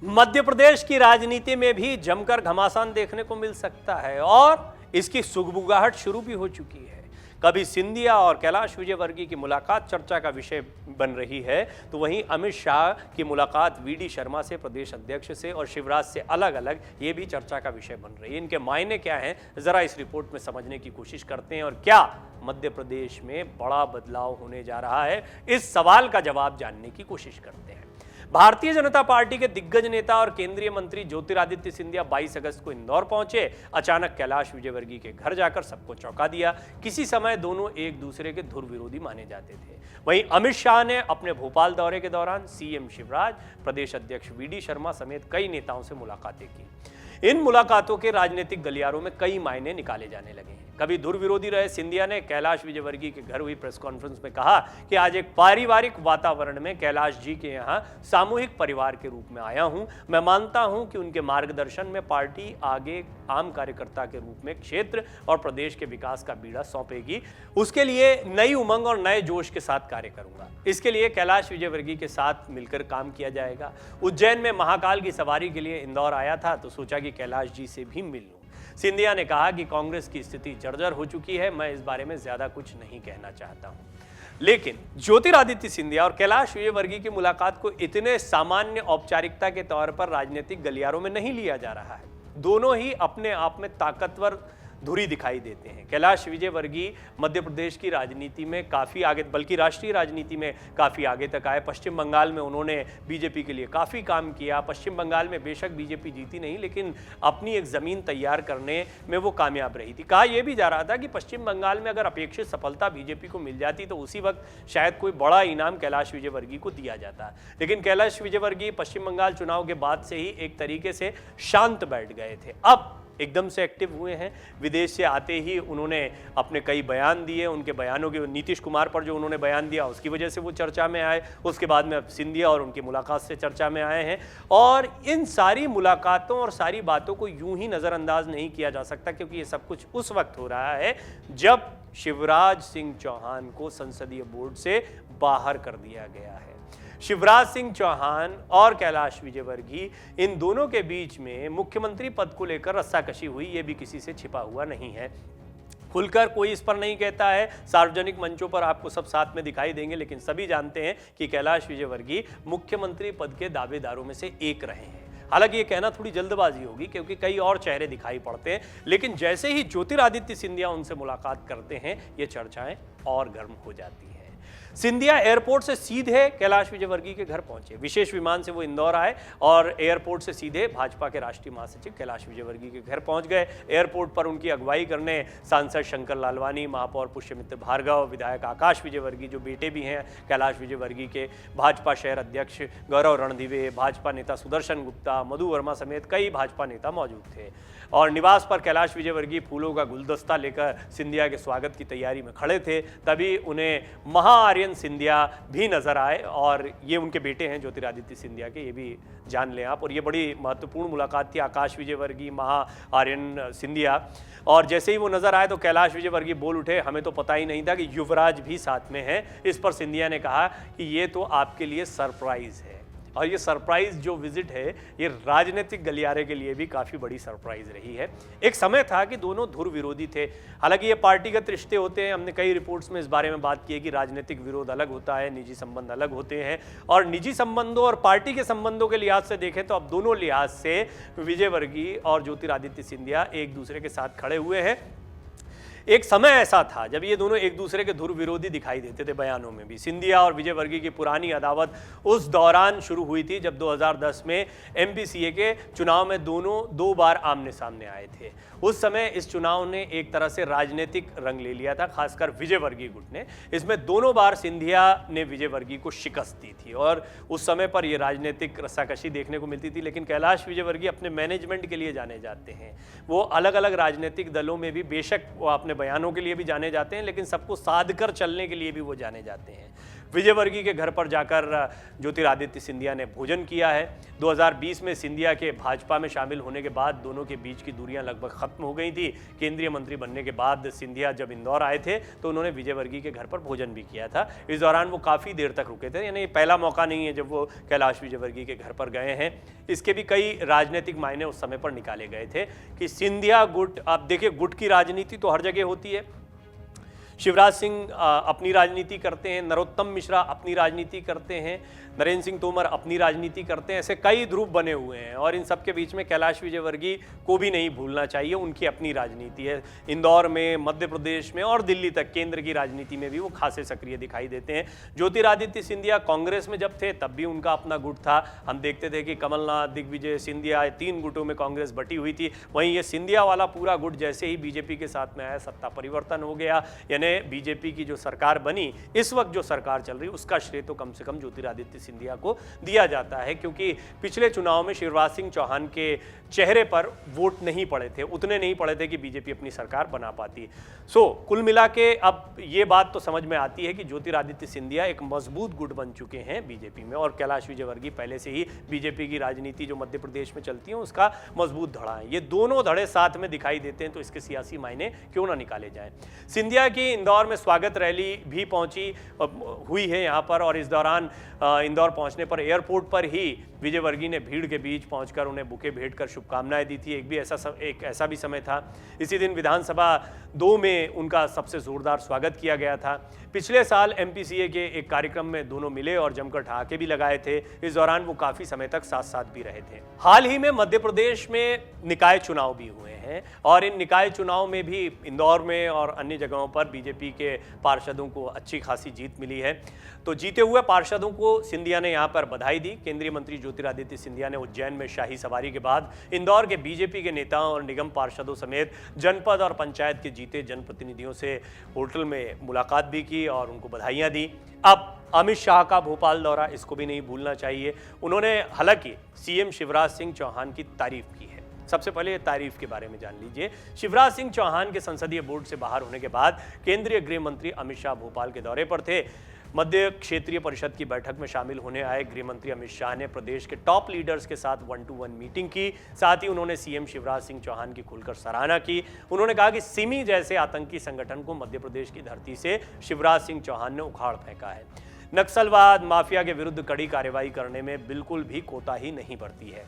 मध्य प्रदेश की राजनीति में भी जमकर घमासान देखने को मिल सकता है और इसकी सुगबुगाहट शुरू भी हो चुकी है। कभी सिंधिया और कैलाश विजयवर्गीय की मुलाकात चर्चा का विषय बन रही है, तो वहीं अमित शाह की मुलाकात वीडी शर्मा से, प्रदेश अध्यक्ष से और शिवराज से अलग अलग ये भी चर्चा का विषय बन रही है। इनके मायने क्या हैं, जरा इस रिपोर्ट में समझने की कोशिश करते हैं और क्या मध्य प्रदेश में बड़ा बदलाव होने जा रहा है, इस सवाल का जवाब जानने की कोशिश करते हैं। भारतीय जनता पार्टी के दिग्गज नेता और केंद्रीय मंत्री ज्योतिरादित्य सिंधिया 22 अगस्त को इंदौर पहुंचे। अचानक कैलाश विजयवर्गीय के घर जाकर सबको चौंका दिया। किसी समय दोनों एक दूसरे के धुर विरोधी माने जाते थे। वहीं अमित शाह ने अपने भोपाल दौरे के दौरान सीएम शिवराज, प्रदेश अध्यक्ष वीडी शर्मा समेत कई नेताओं से मुलाकातें की। इन मुलाकातों के राजनीतिक गलियारों में कई मायने निकाले जाने लगे हैं। कभी धुर विरोधी रहे सिंधिया ने कैलाश विजयवर्गीय के घर हुई प्रेस कॉन्फ्रेंस में कहा कि आज एक पारिवारिक वातावरण में कैलाश जी के यहाँ सामूहिक परिवार के रूप में आया हूं। मैं मानता हूं कि उनके मार्गदर्शन में पार्टी आगे आम कार्यकर्ता के रूप में क्षेत्र और प्रदेश के विकास का बीड़ा सौंपेगी। उसके लिए नई उमंग और नए जोश के साथ कार्य करूंगा। इसके लिए कैलाश विजयवर्गीय के साथ मिलकर काम किया जाएगा। उज्जैन में महाकाल की सवारी के लिए इंदौर आया था तो सोचा कि कैलाश जी से भी मिल लूं। सिंधिया ने कहा कि कांग्रेस की स्थिति जर्जर हो चुकी है, मैं इस बारे में ज्यादा कुछ नहीं कहना चाहता हूं। लेकिन ज्योतिरादित्य सिंधिया और कैलाश विजयवर्गीय की मुलाकात को इतने सामान्य औपचारिकता के तौर पर राजनीतिक गलियारों में नहीं लिया जा रहा है। दोनों ही अपने आप में ताकतवर धुरी दिखाई देते हैं। कैलाश विजयवर्गीय मध्य प्रदेश की राजनीति में काफ़ी आगे, बल्कि राष्ट्रीय राजनीति में काफ़ी आगे तक आए। पश्चिम बंगाल में उन्होंने बीजेपी के लिए काफ़ी काम किया। पश्चिम बंगाल में बेशक बीजेपी जीती नहीं, लेकिन अपनी एक ज़मीन तैयार करने में वो कामयाब रही थी। कहा यह भी जा रहा था कि पश्चिम बंगाल में अगर अपेक्षित सफलता बीजेपी को मिल जाती तो उसी वक्त शायद कोई बड़ा इनाम कैलाश विजयवर्गीय को दिया जाता। लेकिन कैलाश विजयवर्गीय पश्चिम बंगाल चुनाव के बाद से ही एक तरीके से शांत बैठ गए थे। अब एकदम से एक्टिव हुए हैं। विदेश से आते ही उन्होंने अपने कई बयान दिए। उनके बयानों के, नीतीश कुमार पर जो उन्होंने बयान दिया उसकी वजह से वो चर्चा में आए। उसके बाद में अब सिंधिया और उनकी मुलाकात से चर्चा में आए हैं। और इन सारी मुलाकातों और सारी बातों को यूं ही नज़रअंदाज नहीं किया जा सकता, क्योंकि ये सब कुछ उस वक्त हो रहा है जब शिवराज सिंह चौहान को संसदीय बोर्ड से बाहर कर दिया गया है। शिवराज सिंह चौहान और कैलाश विजयवर्गीय, इन दोनों के बीच में मुख्यमंत्री पद को लेकर रस्साकशी हुई, ये भी किसी से छिपा हुआ नहीं है। खुलकर कोई इस पर नहीं कहता है, सार्वजनिक मंचों पर आपको सब साथ में दिखाई देंगे, लेकिन सभी जानते हैं कि कैलाश विजयवर्गीय मुख्यमंत्री पद के दावेदारों में से एक रहे हैं। हालांकि ये कहना थोड़ी जल्दबाजी होगी, क्योंकि कई और चेहरे दिखाई पड़ते हैं, लेकिन जैसे ही ज्योतिरादित्य सिंधिया उनसे मुलाकात करते हैं, ये चर्चाएं और गर्म हो जाती हैं। सिंधिया एयरपोर्ट से सीधे कैलाश विजयवर्गीय के घर पहुंचे। विशेष विमान से वो इंदौर आए और एयरपोर्ट से सीधे भाजपा के राष्ट्रीय महासचिव कैलाश विजयवर्गीय के घर पहुंच गए। एयरपोर्ट पर उनकी अगुवाई करने सांसद शंकर लालवानी, महापौर पुष्यमित्र भार्गव, विधायक आकाश विजयवर्गीय जो बेटे भी हैं कैलाश विजयवर्गीय के, भाजपा शहर अध्यक्ष गौरव रणधीवे, भाजपा नेता सुदर्शन गुप्ता, मधु वर्मा समेत कई भाजपा नेता मौजूद थे। और निवास पर कैलाश विजयवर्गीय फूलों का गुलदस्ता लेकर सिंधिया के स्वागत की तैयारी में खड़े थे। तभी उन्हें महाआर्यन सिंधिया भी नजर आए और ये उनके बेटे हैं ज्योतिरादित्य सिंधिया के, ये भी जान लें आप। और ये बड़ी महत्वपूर्ण मुलाकात थी, आकाश विजयवर्गीय, महाआर्यन सिंधिया। और जैसे ही वो नजर आए तो कैलाश विजयवर्गीय बोल उठे, हमें तो पता ही नहीं था कि युवराज भी साथ में है। इस पर सिंधिया ने कहा कि ये तो आपके लिए सरप्राइज है। और ये सरप्राइज जो विजिट है, ये राजनीतिक गलियारे के लिए भी काफ़ी बड़ी सरप्राइज रही है। एक समय था कि दोनों धुर विरोधी थे। हालांकि ये पार्टीगत रिश्ते होते हैं, हमने कई रिपोर्ट्स में इस बारे में बात की है कि राजनीतिक विरोध अलग होता है, निजी संबंध अलग होते हैं। और निजी संबंधों और पार्टी के संबंधों के लिहाज से देखें तो अब दोनों लिहाज से विजयवर्गीय और ज्योतिरादित्य सिंधिया एक दूसरे के साथ खड़े हुए हैं। एक समय ऐसा था जब ये दोनों एक दूसरे के धुर विरोधी दिखाई देते थे बयानों में भी। सिंधिया और विजयवर्गीय की पुरानी अदावत उस दौरान शुरू हुई थी जब 2010 में एमपीसीए के चुनाव में दोनों 2 बार आमने सामने आए थे। उस समय इस चुनाव ने एक तरह से राजनीतिक रंग ले लिया था, खासकर विजयवर्गीय गुट ने। इसमें दोनों बार सिंधिया ने विजयवर्गीय को शिकस्त दी थी और उस समय पर यह राजनीतिक रस्साकशी देखने को मिलती थी। लेकिन कैलाश विजयवर्गीय अपने मैनेजमेंट के लिए जाने जाते हैं। वो अलग अलग राजनीतिक दलों में भी बेशक वो अपने बयानों के लिए भी जाने जाते हैं, लेकिन सबको साध कर चलने के लिए भी वो जाने जाते हैं। विजयवर्गीय के घर पर जाकर ज्योतिरादित्य सिंधिया ने भोजन किया है। 2020 में सिंधिया के भाजपा में शामिल होने के बाद दोनों के बीच की दूरियां लगभग खत्म हो गई थी। केंद्रीय मंत्री बनने के बाद सिंधिया जब इंदौर आए थे तो उन्होंने विजयवर्गीय के घर पर भोजन भी किया था। इस दौरान वो काफ़ी देर तक रुके थे, यानी पहला मौका नहीं है जब वो कैलाश विजयवर्गीय के घर पर गए हैं। इसके भी कई राजनीतिक मायने उस समय पर निकाले गए थे कि सिंधिया गुट, आप देखिए गुट की राजनीति तो हर जगह होती है। शिवराज सिंह अपनी राजनीति करते हैं, नरोत्तम मिश्रा अपनी राजनीति करते हैं, नरेंद्र सिंह तोमर अपनी राजनीति करते हैं, ऐसे कई ध्रुव बने हुए हैं और इन सब के बीच में कैलाश विजयवर्गीय को भी नहीं भूलना चाहिए, उनकी अपनी राजनीति है। इंदौर में, मध्य प्रदेश में और दिल्ली तक केंद्र की राजनीति में भी वो खासे सक्रिय दिखाई देते हैं। ज्योतिरादित्य सिंधिया कांग्रेस में जब थे तब भी उनका अपना गुट था। हम देखते थे कि कमलनाथ, दिग्विजय, सिंधिया, 3 गुटों में कांग्रेस बटी हुई थी। वहीं ये सिंधिया वाला पूरा गुट जैसे ही बीजेपी के साथ में आया, सत्ता परिवर्तन हो गया, यानी बीजेपी की जो सरकार बनी, इस वक्त जो सरकार चल रही उसका श्रेय तो कम से कम ज्योतिरादित्य सिंधिया को दिया जाता है, क्योंकि पिछले चुनाव में शिवराज सिंह चौहान के चेहरे पर वोट नहीं पड़े थे, उतने नहीं पड़े थे कि बीजेपी अपनी सरकार बना पाती। कुल मिला के अब ये बात तो समझ में आती है कि ज्योतिरादित्य सिंधिया एक मजबूत गुट बन चुके हैं बीजेपी में और कैलाश विजयवर्गीय पहले से ही बीजेपी की राजनीति जो मध्य प्रदेश में चलती है उसका मजबूत धड़ा है। ये दोनों धड़े साथ में दिखाई देते हैं तो इसके सियासी मायने क्यों ना निकाले जाएं। सिंधिया की इंदौर में स्वागत रैली भी हुई है यहाँ पर और इस दौरान इंदौर पहुंचने पर एयरपोर्ट पर ही विजयवर्गीय ने भीड़ के बीच पहुंचकर उन्हें बुके भेंट कर शुभकामनाएं दी थी। एक ऐसा भी समय था, इसी दिन विधानसभा 2 में उनका सबसे जोरदार स्वागत किया गया था। पिछले साल एमपीसीए के एक कार्यक्रम में दोनों मिले और जमकर ठहाके भी लगाए थे। इस दौरान वो काफी समय तक साथ साथ भी रहे थे। हाल ही में मध्य प्रदेश में निकाय चुनाव भी हुए हैं और इन निकाय चुनाव में भी इंदौर में और अन्य जगहों पर बीजेपी के पार्षदों को अच्छी खासी जीत मिली है। तो जीते हुए पार्षदों को सिंधिया ने यहाँ पर बधाई दी। केंद्रीय मंत्री ज्योतिरादित्य सिंधिया ने उज्जैन में शाही सवारी के बाद इंदौर के बीजेपी के नेताओं और निगम पार्षदों समेत जनपद और पंचायत के जीते जनप्रतिनिधियों से होटल में मुलाकात भी की और उनको बधाइयां दी। अब अमित शाह का भोपाल दौरा, इसको भी नहीं भूलना चाहिए। उन्होंने हालांकि सीएम शिवराज सिंह चौहान की तारीफ की है। सबसे पहले तारीफ के बारे में जान लीजिए। शिवराज सिंह चौहान के संसदीय बोर्ड से बाहर होने के बाद केंद्रीय गृह मंत्री अमित शाह भोपाल के दौरे पर थे। मध्य क्षेत्रीय परिषद की बैठक में शामिल होने आए गृह मंत्री अमित शाह ने प्रदेश के टॉप लीडर्स के साथ 1-to-1 मीटिंग की। साथ ही उन्होंने सीएम शिवराज सिंह चौहान की खुलकर सराहना की। उन्होंने कहा कि सिमी जैसे आतंकी संगठन को मध्य प्रदेश की धरती से शिवराज सिंह चौहान ने उखाड़ फेंका है। नक्सलवाद माफिया के विरुद्ध कड़ी कार्रवाई करने में बिल्कुल भी कोताही नहीं बरती है।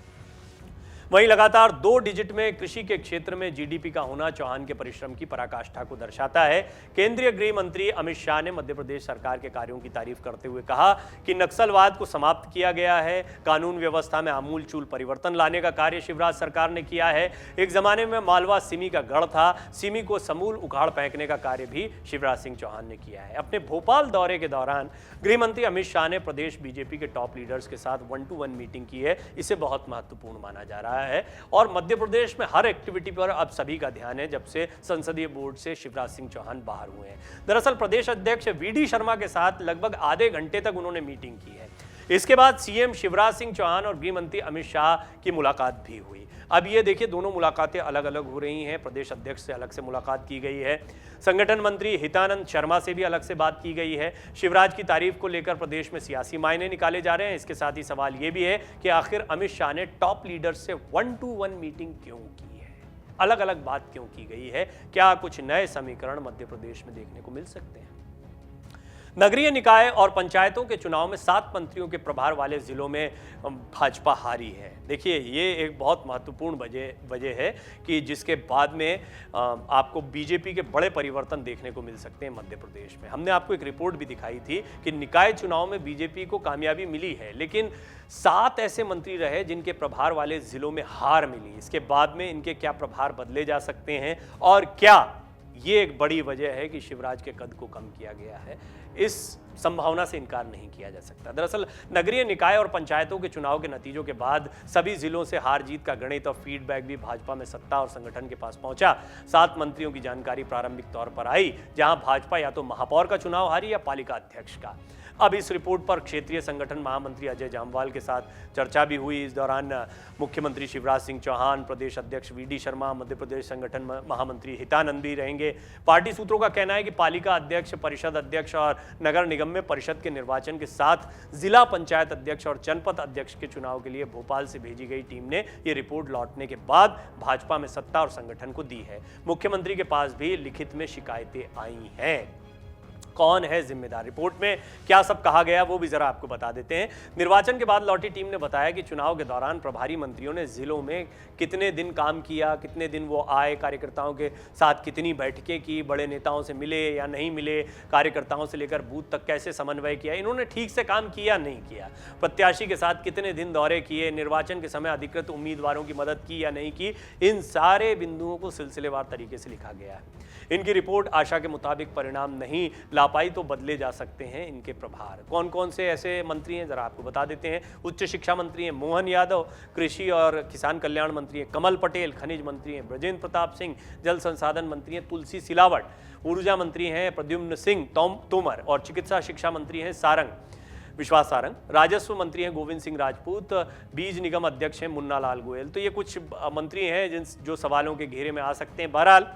वहीं लगातार 2 डिजिट में कृषि के क्षेत्र में जीडीपी का होना चौहान के परिश्रम की पराकाष्ठा को दर्शाता है। केंद्रीय गृह मंत्री अमित शाह ने मध्य प्रदेश सरकार के कार्यों की तारीफ करते हुए कहा कि नक्सलवाद को समाप्त किया गया है, कानून व्यवस्था में आमूलचूल परिवर्तन लाने का कार्य शिवराज सरकार ने किया है। एक जमाने में मालवा सिमी का गढ़ था, सिमी को समूल उखाड़ फेंकने का कार्य भी शिवराज सिंह चौहान ने किया है। अपने भोपाल दौरे के दौरान गृह मंत्री अमित शाह ने प्रदेश बीजेपी के टॉप लीडर्स के साथ 1-to-1 मीटिंग की है। इसे बहुत महत्वपूर्ण माना जा रहा है और मध्य प्रदेश में हर एक्टिविटी पर अब सभी का ध्यान है जब से संसदीय बोर्ड से शिवराज सिंह चौहान बाहर हुए हैं। दरअसल प्रदेश अध्यक्ष वीडी शर्मा के साथ लगभग आधे घंटे तक उन्होंने मीटिंग की है। इसके बाद सीएम शिवराज सिंह चौहान और गृह मंत्री अमित शाह की मुलाकात भी हुई। अब ये देखिए, दोनों मुलाकातें अलग अलग हो रही हैं। प्रदेश अध्यक्ष से अलग से मुलाकात की गई है, संगठन मंत्री हितानंद शर्मा से भी अलग से बात की गई है। शिवराज की तारीफ को लेकर प्रदेश में सियासी मायने निकाले जा रहे हैं। इसके साथ ही सवाल ये भी है कि आखिर अमित शाह ने टॉप लीडर्स से 1-to-1 मीटिंग क्यों की है, अलग अलग बात क्यों की गई है? क्या कुछ नए समीकरण मध्य प्रदेश में देखने को मिल सकते हैं? नगरीय निकाय और पंचायतों के चुनाव में 7 मंत्रियों के प्रभार वाले जिलों में भाजपा हारी है। देखिए, ये एक बहुत महत्वपूर्ण वजह है कि जिसके बाद में आपको बीजेपी के बड़े परिवर्तन देखने को मिल सकते हैं मध्य प्रदेश में। हमने आपको एक रिपोर्ट भी दिखाई थी कि निकाय चुनाव में बीजेपी को कामयाबी मिली है, लेकिन 7 ऐसे मंत्री रहे जिनके प्रभार वाले जिलों में हार मिली। इसके बाद में इनके क्या प्रभार बदले जा सकते हैं और क्या ये एक बड़ी वजह है कि शिवराज के कद को कम किया गया है? इस संभावना से इनकार नहीं किया जा सकता। दरअसल नगरीय निकाय और पंचायतों के चुनाव के नतीजों के बाद सभी जिलों से हार जीत का गणित और फीडबैक भी भाजपा में सत्ता और संगठन के पास पहुंचा। 7 मंत्रियों की जानकारी प्रारंभिक तौर पर आई, जहां भाजपा या तो महापौर का चुनाव हारी या पालिका अध्यक्ष का। अब इस रिपोर्ट पर क्षेत्रीय संगठन महामंत्री अजय जामवाल के साथ चर्चा भी हुई। इस दौरान मुख्यमंत्री शिवराज सिंह चौहान, प्रदेश अध्यक्ष वीडी शर्मा, मध्य प्रदेश संगठन महामंत्री हितानंद भी रहेंगे। पार्टी सूत्रों का कहना है कि पालिका अध्यक्ष, परिषद अध्यक्ष और नगर निगम में परिषद के निर्वाचन के साथ जिला पंचायत अध्यक्ष और जनपद अध्यक्ष के चुनाव के लिए भोपाल से भेजी गई टीम ने ये रिपोर्ट लौटने के बाद भाजपा में सत्ता और संगठन को दी है। मुख्यमंत्री के पास भी लिखित में शिकायतें आई हैं। कौन है जिम्मेदार? रिपोर्ट में क्या सब कहा गया वो भी जरा आपको बता देते हैं। निर्वाचन के बाद लौटी टीम ने बताया कि चुनाव के दौरान प्रभारी मंत्रियों ने जिलों में कितने दिन काम किया, कितने दिन वो आए, कार्यकर्ताओं के साथ कितनी बैठकें की, बड़े नेताओं से मिले या नहीं मिले, कार्यकर्ताओं से लेकर बूथ तक कैसे समन्वय किया, इन्होंने ठीक से काम किया नहीं किया, प्रत्याशी के साथ कितने दिन दौरे किए, निर्वाचन के समय अधिकृत उम्मीदवारों की मदद की या नहीं की, इन सारे बिंदुओं को सिलसिलेवार तरीके से लिखा गया है। इनकी रिपोर्ट आशा के मुताबिक परिणाम नहीं ला पाई तो बदले जा सकते हैं इनके प्रभार। कौन कौन से ऐसे मंत्री हैं जरा आपको बता देते हैं। उच्च शिक्षा मंत्री हैं मोहन यादव, कृषि और किसान कल्याण मंत्री हैं कमल पटेल, खनिज मंत्री हैं ब्रजेंद्र प्रताप सिंह, जल संसाधन मंत्री हैं तुलसी सिलावट, ऊर्जा मंत्री हैं प्रद्युम्न सिंह तोमर और चिकित्सा शिक्षा मंत्री हैं विश्वास सारंग, राजस्व मंत्री हैं गोविंद सिंह राजपूत, बीज निगम अध्यक्ष हैं मुन्ना लाल गोयल। तो ये कुछ मंत्री हैं जो सवालों के घेरे में आ सकते हैं। बहरहाल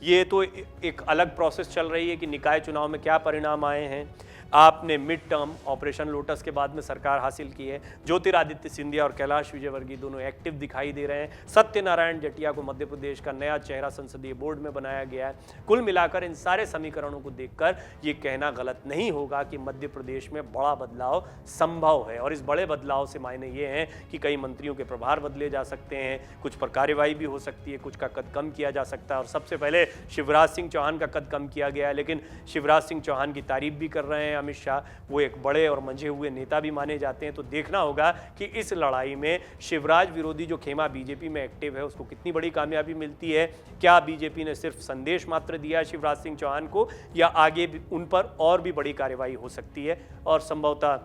ये तो एक अलग प्रोसेस चल रही है कि निकाय चुनाव में क्या परिणाम आए हैं। आपने मिड टर्म ऑपरेशन लोटस के बाद में सरकार हासिल की है। ज्योतिरादित्य सिंधिया और कैलाश विजयवर्गीय दोनों एक्टिव दिखाई दे रहे हैं। सत्यनारायण जटिया को मध्य प्रदेश का नया चेहरा संसदीय बोर्ड में बनाया गया है। कुल मिलाकर इन सारे समीकरणों को देखकर ये कहना गलत नहीं होगा कि मध्य प्रदेश में बड़ा बदलाव संभव है। और इस बड़े बदलाव से मायने ये हैं कि कई मंत्रियों के प्रभार बदले जा सकते हैं, कुछ पर कार्यवाही भी हो सकती है, कुछ का कद कम किया जा सकता है। और सबसे पहले शिवराज सिंह चौहान का कद कम किया गया है, लेकिन शिवराज सिंह चौहान की तारीफ भी कर रहे हैं अमित शाह। वो एक बड़े और मंझे हुए नेता भी माने जाते हैं। तो देखना होगा कि इस लड़ाई में शिवराज विरोधी जो खेमा बीजेपी में एक्टिव है उसको कितनी बड़ी कामयाबी मिलती है। क्या बीजेपी ने सिर्फ संदेश मात्र दिया शिवराज सिंह चौहान को या आगे भी उन पर और भी बड़ी कार्रवाई हो सकती है और संभवतः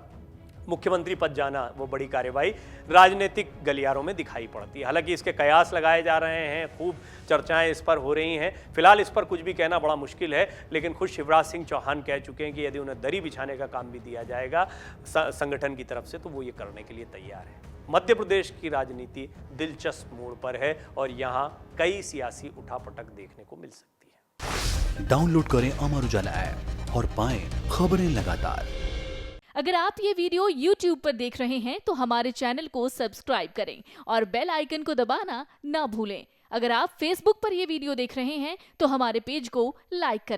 मुख्यमंत्री पद जाना वो बड़ी कार्रवाई राजनीतिक गलियारों में दिखाई पड़ती है। हालांकि इसके कयास लगाए जा रहे हैं, खूब चर्चाएं इस पर हो रही हैं। फिलहाल इस पर कुछ भी कहना बड़ा मुश्किल है, लेकिन खुद शिवराज सिंह चौहान कह चुके हैं कि यदि उन्हें दरी बिछाने का काम भी दिया जाएगा संगठन की तरफ से तो वो ये करने के लिए तैयार है। मध्य प्रदेश की राजनीति दिलचस्प मोड़ पर है और यहाँ कई सियासी उठापटक देखने को मिल सकती है। डाउनलोड करें अमर उजाला ऐप और पाएं खबरें लगातार। अगर आप ये वीडियो YouTube पर देख रहे हैं तो हमारे चैनल को सब्सक्राइब करें और बेल आइकन को दबाना ना भूलें। अगर आप Facebook पर ये वीडियो देख रहे हैं तो हमारे पेज को लाइक करें।